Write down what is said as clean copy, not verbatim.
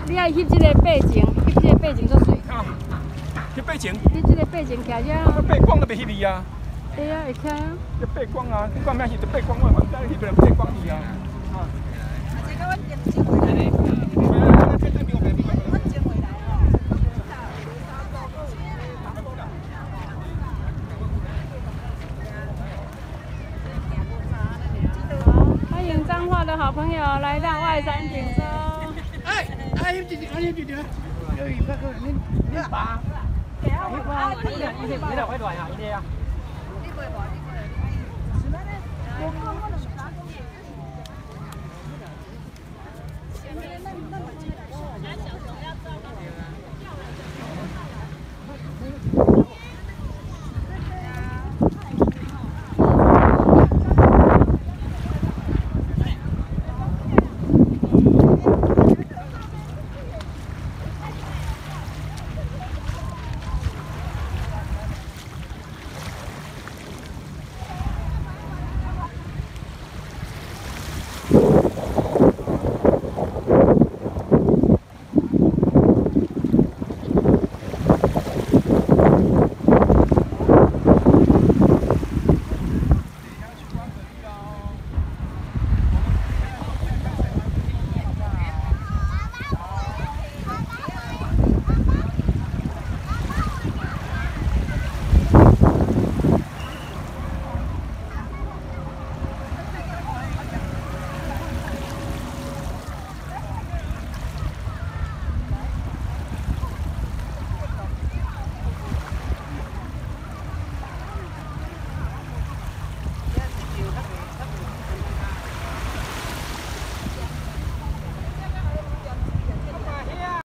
你爱翕这个背景，翕这个背景就是。啊，翕背景。翕这个背景徛遮。背光都袂翕你啊。对啊，会徛啊。这背光啊，你讲咩翕？背光我反正翕不了背光你啊。啊。这个我点进回来。我捡回来哦。欢迎彰化的好朋友来到外山顶洲。哎，翕一张，翕一张，有一个你爸。你来快点啊，你啊。你过来，你过来。是吗？我